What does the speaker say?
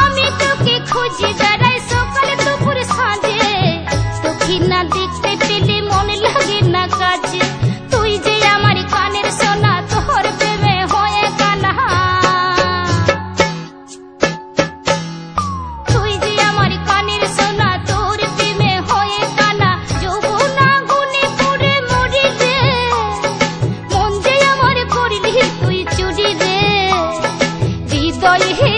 আমি তোকে খুঁজি বেড়াই সকাল দুপুর সাঁঝে, তোকে না দেখতে পেলে মন লাগে না কাজে। তুই যে আমার কানের সোনা, তোর প্রেমে হয়ে কানা। তুই যে আমার কানের সোনা, তোর প্রেমে হয়ে কানা। যৌবন আগুনে পুড়ে মরি রে, মন যে আমার করলি তুই চুরি রে। হৃদয়ে